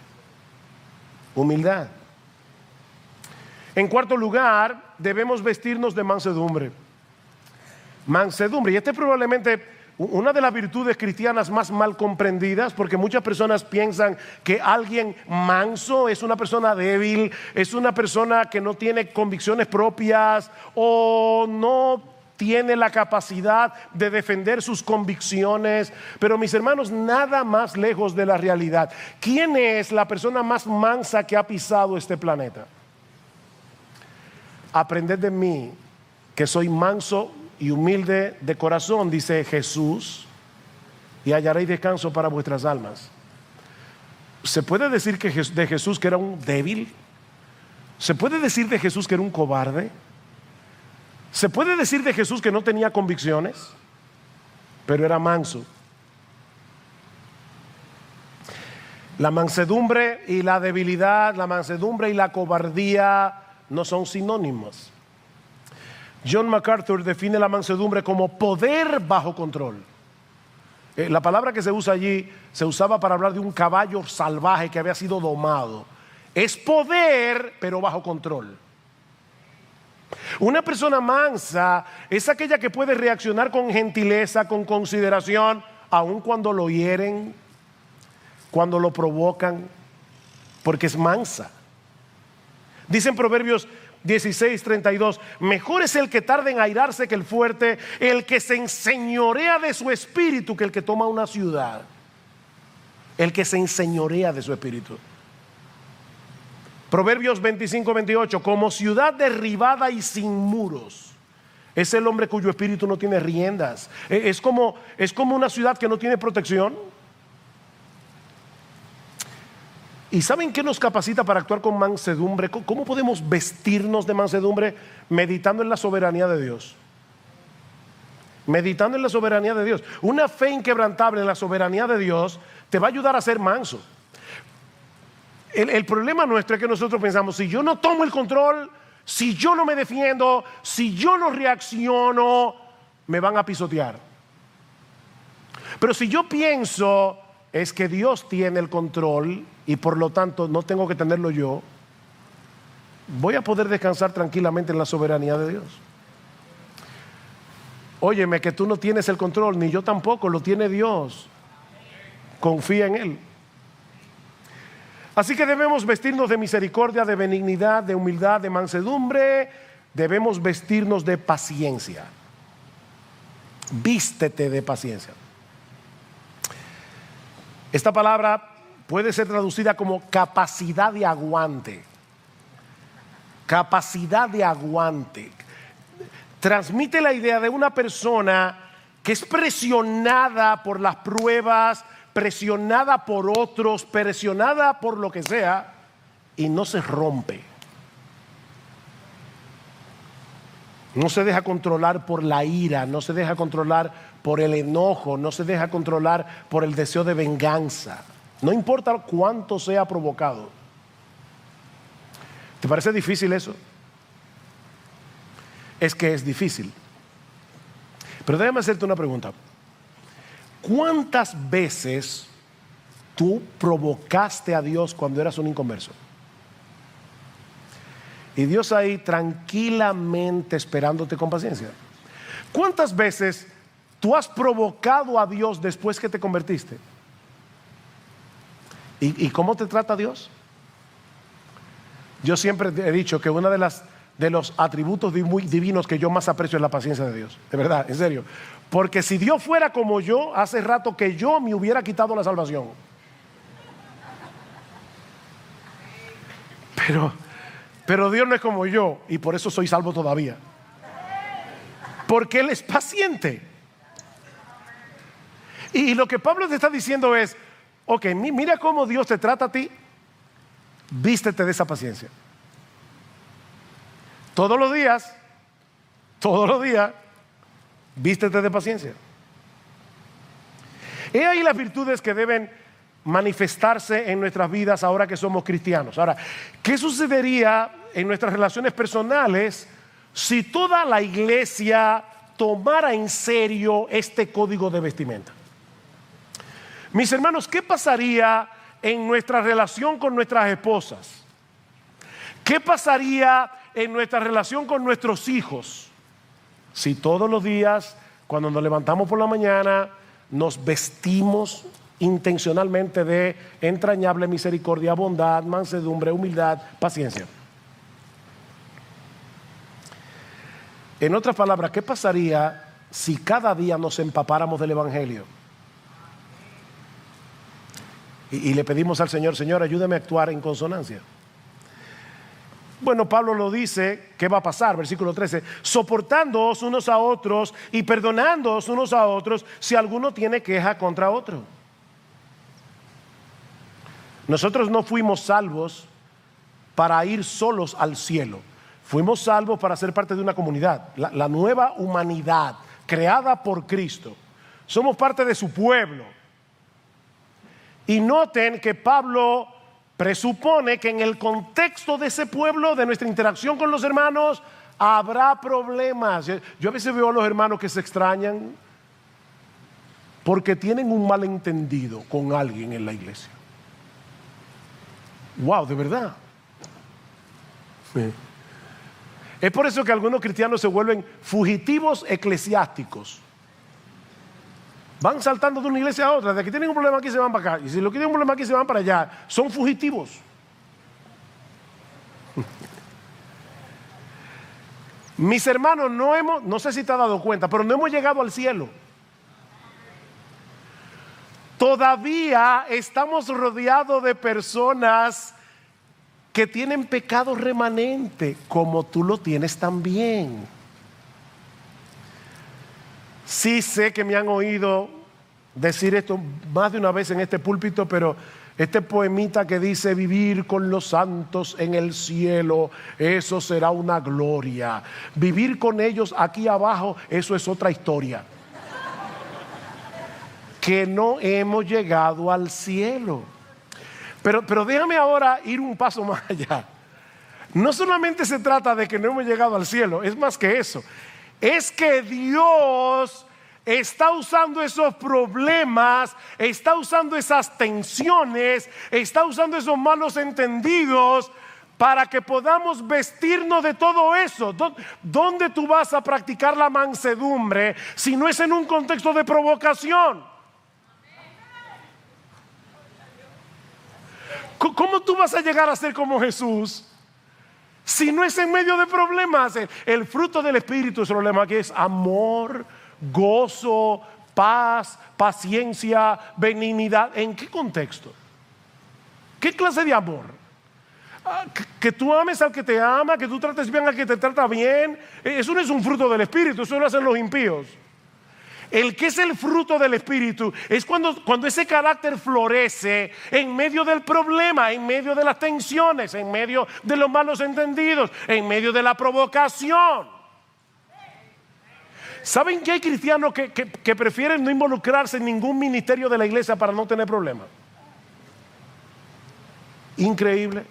Humildad. En cuarto lugar, debemos vestirnos de mansedumbre. Mansedumbre. Y esta es probablemente una de las virtudes cristianas más mal comprendidas, porque muchas personas piensan que alguien manso es una persona débil, es una persona que no tiene convicciones propias o no tiene la capacidad de defender sus convicciones. Pero mis hermanos, nada más lejos de la realidad. ¿Quién es la persona más mansa que ha pisado este planeta? Aprended de mí, que soy manso y humilde de corazón, dice Jesús, y hallaréis descanso para vuestras almas. ¿Se puede decir de Jesús que era un débil? ¿Se puede decir de Jesús que era un cobarde? ¿Se puede decir de Jesús que no tenía convicciones? Pero era manso. La mansedumbre y la debilidad, la mansedumbre y la cobardía no son sinónimos. John MacArthur define la mansedumbre como poder bajo control. La palabra que se usa allí se usaba para hablar de un caballo salvaje que había sido domado. Es poder, pero bajo control. Una persona mansa es aquella que puede reaccionar con gentileza, con consideración, aun cuando lo hieren, cuando lo provocan, porque es mansa. Dicen Proverbios 16:32, mejor es el que tarda en airarse que el fuerte, el que se enseñorea de su espíritu que el que toma una ciudad. El que se enseñorea de su espíritu. Proverbios 25:28, como ciudad derribada y sin muros, es el hombre cuyo espíritu no tiene riendas. Es como una ciudad que no tiene protección. ¿Y saben qué nos capacita para actuar con mansedumbre? ¿Cómo podemos vestirnos de mansedumbre? Meditando en la soberanía de Dios. Meditando en la soberanía de Dios. Una fe inquebrantable en la soberanía de Dios te va a ayudar a ser manso. El problema nuestro es que nosotros pensamos, si yo no tomo el control, si yo no me defiendo, si yo no reacciono, me van a pisotear. Pero si yo pienso, es que Dios tiene el control y por lo tanto no tengo que tenerlo yo, voy a poder descansar tranquilamente en la soberanía de Dios. Óyeme, que tú no tienes el control, ni yo tampoco, lo tiene Dios. Confía en Él. Así que debemos vestirnos de misericordia, de benignidad, de humildad, de mansedumbre. Debemos vestirnos de paciencia. Vístete de paciencia. Esta palabra puede ser traducida como capacidad de aguante. Capacidad de aguante. Transmite la idea de una persona que es presionada por las pruebas, presionada por otros, presionada por lo que sea, y no se rompe. No se deja controlar por la ira, no se deja controlar por el enojo, no se deja controlar por el deseo de venganza. No importa cuánto sea provocado. ¿Te parece difícil eso? Es que es difícil. Pero déjame hacerte una pregunta. ¿Cuántas veces tú provocaste a Dios cuando eras un inconverso? Y Dios ahí tranquilamente esperándote con paciencia. ¿Cuántas veces tú has provocado a Dios después que te convertiste? ¿Y cómo te trata Dios? Yo siempre he dicho que una de los atributos divinos que yo más aprecio es la paciencia de Dios. De verdad, en serio. Porque si Dios fuera como yo, hace rato que yo me hubiera quitado la salvación. Pero Dios no es como yo y por eso soy salvo todavía. Porque Él es paciente. Y lo que Pablo te está diciendo es, ok, mira cómo Dios te trata a ti, vístete de esa paciencia. Todos los días, vístete de paciencia. He ahí las virtudes que deben manifestarse en nuestras vidas ahora que somos cristianos. Ahora, ¿qué sucedería en nuestras relaciones personales si toda la iglesia tomara en serio este código de vestimenta? Mis hermanos, ¿qué pasaría en nuestra relación con nuestras esposas? ¿Qué pasaría en nuestra relación con nuestros hijos si todos los días, cuando nos levantamos por la mañana, nos vestimos intencionalmente de entrañable misericordia, bondad, mansedumbre, humildad, paciencia? En otras palabras, ¿qué pasaría si cada día nos empapáramos del Evangelio? Y le pedimos al Señor, Señor, ayúdame a actuar en consonancia. Bueno, Pablo lo dice, ¿qué va a pasar? Versículo 13, soportándoos unos a otros y perdonándoos unos a otros si alguno tiene queja contra otro. Nosotros no fuimos salvos para ir solos al cielo. Fuimos salvos para ser parte de una comunidad, la nueva humanidad creada por Cristo. Somos parte de su pueblo. Y noten que Pablo presupone que en el contexto de ese pueblo, de nuestra interacción con los hermanos, habrá problemas. Yo a veces veo a los hermanos que se extrañan porque tienen un malentendido con alguien en la iglesia. Wow, de verdad. Sí. Es por eso que algunos cristianos se vuelven fugitivos eclesiásticos. Van saltando de una iglesia a otra. De que tienen un problema aquí se van para acá. Y si lo que tienen un problema aquí se van para allá. Son fugitivos. Mis hermanos, no sé si te has dado cuenta, pero no hemos llegado al cielo. Todavía estamos rodeados de personas que tienen pecado remanente, como tú lo tienes también. Sí sé que me han oído decir esto más de una vez en este púlpito, pero este poemita que dice vivir con los santos en el cielo, eso será una gloria. Vivir con ellos aquí abajo, eso es otra historia. Que no hemos llegado al cielo. Pero déjame ahora ir un paso más allá. No solamente se trata de que no hemos llegado al cielo, es más que eso. Es que Dios está usando esos problemas, está usando esas tensiones, está usando esos malos entendidos para que podamos vestirnos de todo eso. ¿Dónde tú vas a practicar la mansedumbre si no es en un contexto de provocación? ¿Cómo tú vas a llegar a ser como Jesús si no es en medio de problemas? El fruto del Espíritu es el problema, que es amor, gozo, paz, paciencia, benignidad. ¿En qué contexto? ¿Qué clase de amor? Que tú ames al que te ama, que tú trates bien al que te trata bien. Eso no es un fruto del Espíritu, eso lo hacen los impíos. El que es el fruto del Espíritu es cuando ese carácter florece en medio del problema, en medio de las tensiones, en medio de los malos entendidos, en medio de la provocación. ¿Saben que hay cristianos que prefieren no involucrarse en ningún ministerio de la iglesia para no tener problemas? Increíble.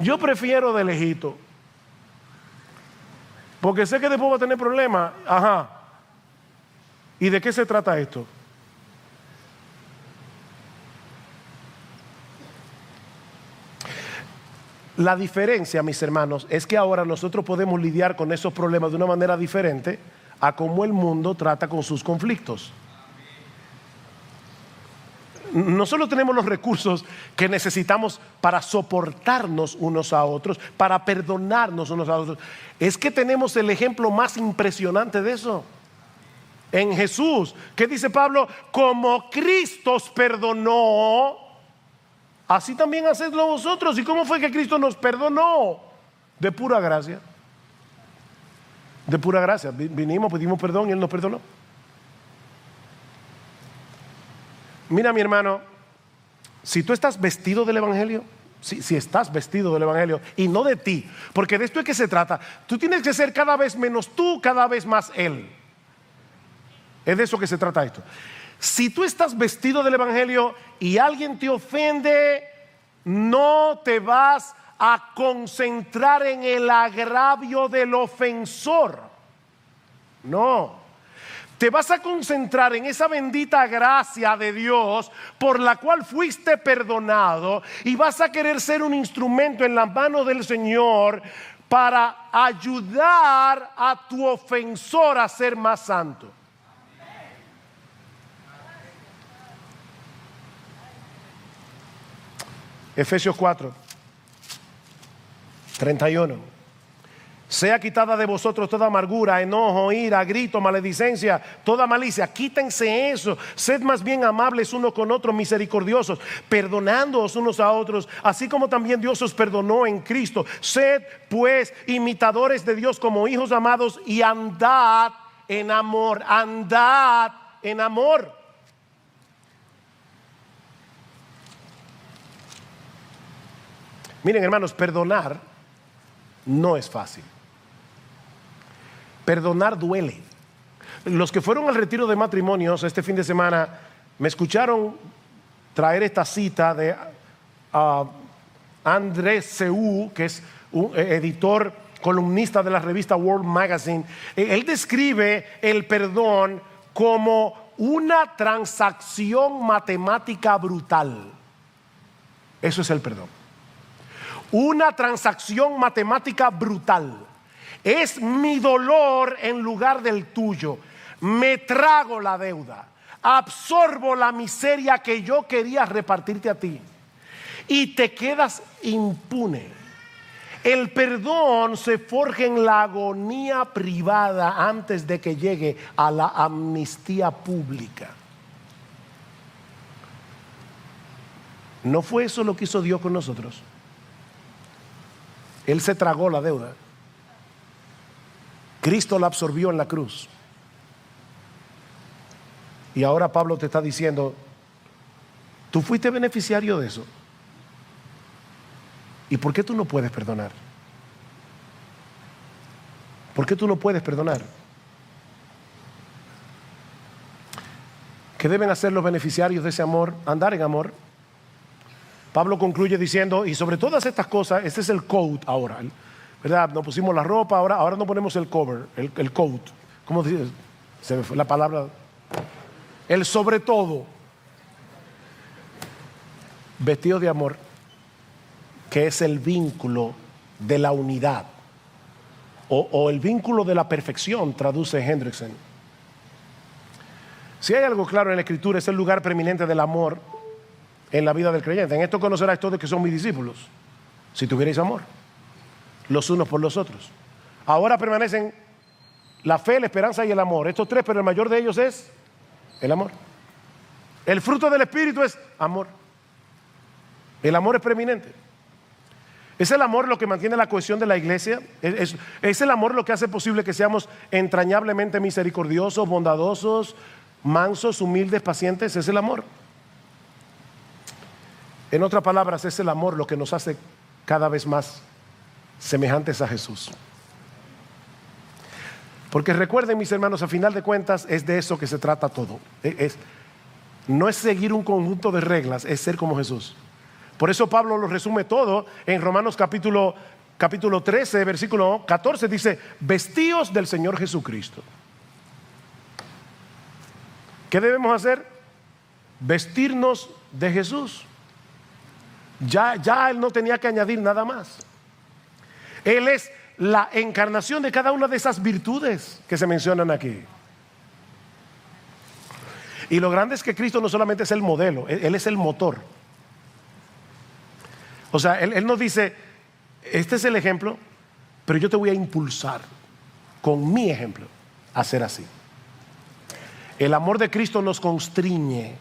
Yo prefiero de lejito, porque sé que después voy a tener problemas. Ajá. ¿Y de qué se trata esto? La diferencia, mis hermanos, es que ahora nosotros podemos lidiar con esos problemas de una manera diferente a cómo el mundo trata con sus conflictos. No solo tenemos los recursos que necesitamos para soportarnos unos a otros, para perdonarnos unos a otros, es que tenemos el ejemplo más impresionante de eso. En Jesús, ¿qué dice Pablo? Como Cristo os perdonó, así también hacedlo vosotros. ¿Y cómo fue que Cristo nos perdonó? De pura gracia. De pura gracia. Vinimos, pedimos perdón y Él nos perdonó. Mira, mi hermano, si tú estás vestido del Evangelio, si estás vestido del Evangelio y no de ti, porque de esto es que se trata, tú tienes que ser cada vez menos tú, cada vez más Él. Es de eso que se trata esto. Si tú estás vestido del Evangelio y alguien te ofende, no te vas a concentrar en el agravio del ofensor. No. Te vas a concentrar en esa bendita gracia de Dios por la cual fuiste perdonado y vas a querer ser un instrumento en las manos del Señor para ayudar a tu ofensor a ser más santo. Efesios 4, 31. Sea quitada de vosotros toda amargura, enojo, ira, grito, maledicencia, toda malicia. Quítense eso. Sed más bien amables unos con otros, misericordiosos, perdonándoos unos a otros, así como también Dios os perdonó en Cristo. Sed pues imitadores de Dios como hijos amados y andad en amor. Andad en amor. Miren, hermanos, perdonar no es fácil. Perdonar duele. Los que fueron al retiro de matrimonios este fin de semana me escucharon traer esta cita de Andrés Seu, que es un editor, columnista de la revista World Magazine. Él describe el perdón como una transacción matemática brutal. Eso es el perdón. Una transacción matemática brutal. Es mi dolor en lugar del tuyo. Me trago la deuda. Absorbo la miseria que yo quería repartirte a ti. Y te quedas impune. El perdón se forja en la agonía privada antes de que llegue a la amnistía pública. ¿No fue eso lo que hizo Dios con nosotros? Él se tragó la deuda. Cristo la absorbió en la cruz. Y ahora Pablo te está diciendo, tú fuiste beneficiario de eso. ¿Y por qué tú no puedes perdonar? ¿Por qué tú no puedes perdonar? ¿Qué deben hacer los beneficiarios de ese amor? Andar en amor. Pablo concluye diciendo, y sobre todas estas cosas, este es el coat ahora, ¿verdad? Nos pusimos la ropa, ahora nos ponemos el cover, el coat. ¿Cómo dice? Se me fue la palabra. El sobre todo. Vestido de amor, que es el vínculo de la unidad, o el vínculo de la perfección, traduce Hendrickson. Si hay algo claro en la Escritura, es el lugar preeminente del amor en la vida del creyente. En esto conoceráis todos que son mis discípulos, si tuvierais amor los unos por los otros. Ahora permanecen la fe, la esperanza y el amor. Estos tres, pero el mayor de ellos es el amor. El fruto del Espíritu es amor. El amor es preeminente. ¿Es el amor lo que mantiene la cohesión de la iglesia? ¿Es el amor lo que hace posible que seamos entrañablemente misericordiosos, bondadosos, mansos, humildes, pacientes? Es el amor. En otras palabras, es el amor lo que nos hace cada vez más semejantes a Jesús. Porque recuerden, mis hermanos, a final de cuentas es de eso que se trata todo. No es seguir un conjunto de reglas, es ser como Jesús. Por eso Pablo lo resume todo en Romanos capítulo 13, versículo 14, dice, vestíos del Señor Jesucristo. ¿Qué debemos hacer? Vestirnos de Jesús. Ya Él no tenía que añadir nada más. Él es la encarnación de cada una de esas virtudes que se mencionan aquí. Y lo grande es que Cristo no solamente es el modelo, Él es el motor. O sea, él nos dice, este es el ejemplo, pero yo te voy a impulsar con mi ejemplo a ser así. El amor de Cristo nos constriñe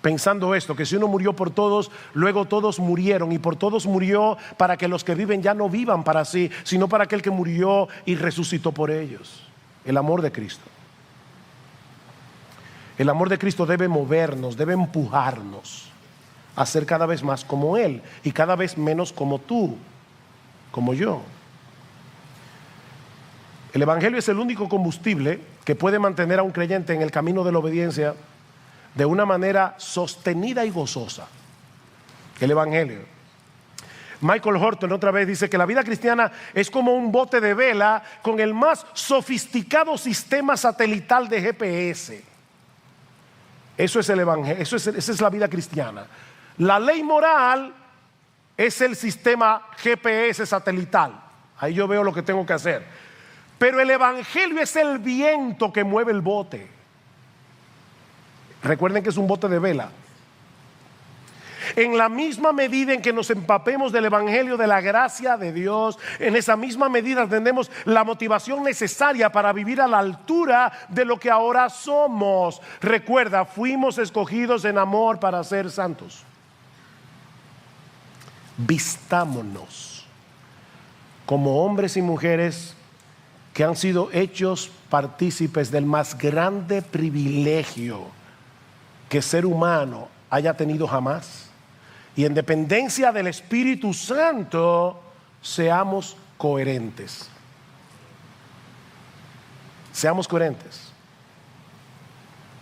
pensando esto, que si uno murió por todos, luego todos murieron, y por todos murió para que los que viven ya no vivan para sí, sino para aquel que murió y resucitó por ellos. El amor de Cristo. El amor de Cristo debe movernos, debe empujarnos a ser cada vez más como Él y cada vez menos como tú, como yo. El Evangelio es el único combustible que puede mantener a un creyente en el camino de la obediencia de una manera sostenida y gozosa. El Evangelio. Michael Horton otra vez dice que la vida cristiana es como un bote de vela con el más sofisticado sistema satelital de GPS. Eso es el Evangelio, esa es la vida cristiana. La ley moral es el sistema GPS satelital. Ahí yo veo lo que tengo que hacer. Pero el Evangelio es el viento que mueve el bote. Recuerden que es un bote de vela. En la misma medida en que nos empapemos del Evangelio de la gracia de Dios, en esa misma medida tendremos la motivación necesaria para vivir a la altura de lo que ahora somos. Recuerda, fuimos escogidos en amor para ser santos. Vistámonos como hombres y mujeres que han sido hechos partícipes del más grande privilegio que ser humano haya tenido jamás. Y en dependencia del Espíritu Santo, seamos coherentes. Seamos coherentes.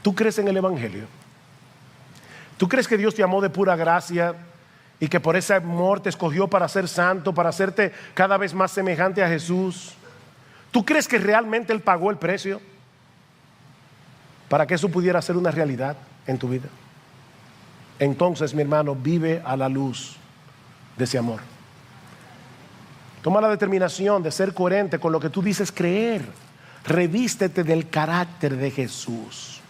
¿Tú crees en el Evangelio? ¿Tú crees que Dios te amó de pura gracia y que por ese amor te escogió para ser santo, para hacerte cada vez más semejante a Jesús. ¿Tú crees que realmente Él pagó el precio para que eso pudiera ser una realidad en tu vida? Entonces, mi hermano, vive a la luz de ese amor. Toma la determinación de ser coherente con lo que tú dices creer. Revístete del carácter de Jesús.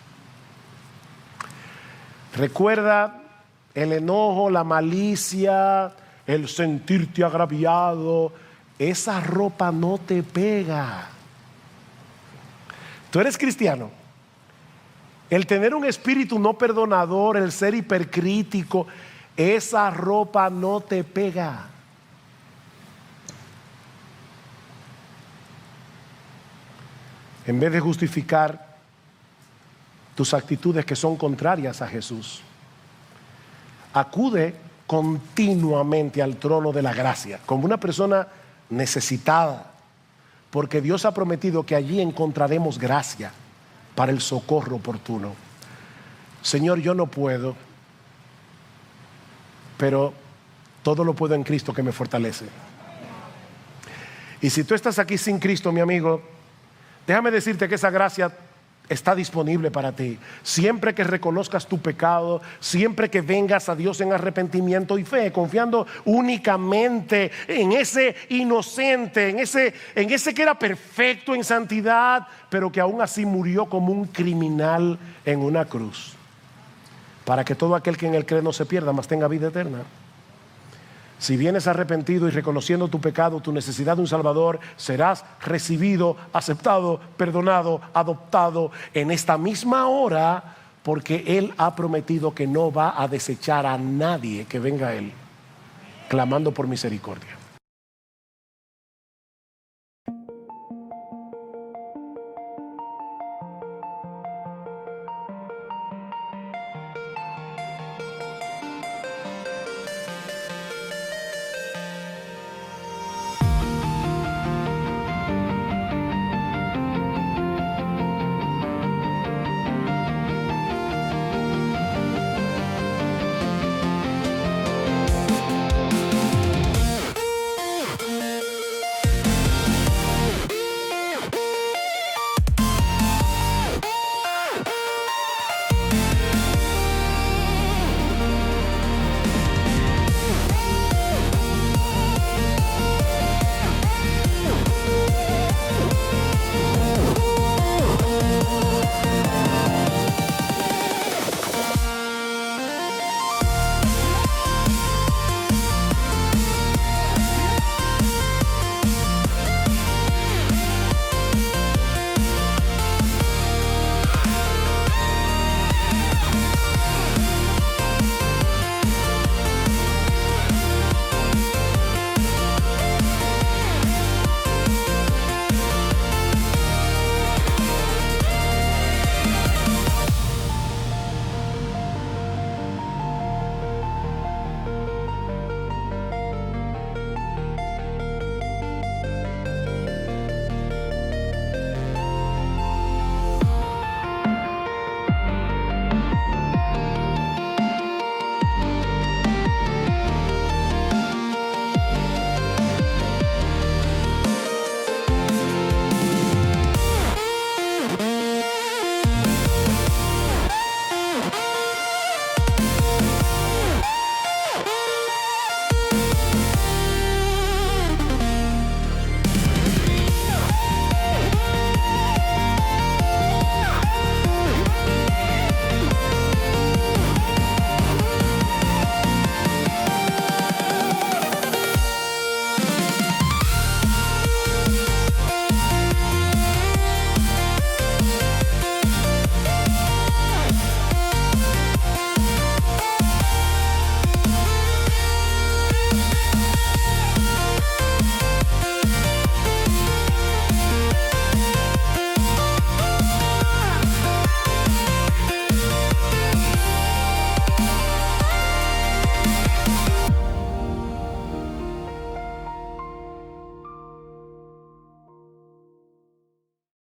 Recuerda el enojo, la malicia, el sentirte agraviado. Esa ropa no te pega. Tú eres cristiano. El tener un espíritu no perdonador, el ser hipercrítico, esa ropa no te pega. En vez de justificar tus actitudes que son contrarias a Jesús, acude continuamente al trono de la gracia, como una persona necesitada, porque Dios ha prometido que allí encontraremos gracia para el socorro oportuno. Señor, yo no puedo, pero todo lo puedo en Cristo que me fortalece. Y si tú estás aquí sin Cristo, mi amigo, déjame decirte que esa gracia está disponible para ti. Siempre que reconozcas tu pecado, siempre que vengas a Dios en arrepentimiento y fe, confiando únicamente en ese inocente, en ese que era perfecto en santidad, pero que aún así murió como un criminal en una cruz, para que todo aquel que en él cree no se pierda, mas tenga vida eterna. Si vienes arrepentido y reconociendo tu pecado, tu necesidad de un Salvador, serás recibido, aceptado, perdonado, adoptado en esta misma hora, porque Él ha prometido que no va a desechar a nadie que venga a Él, clamando por misericordia.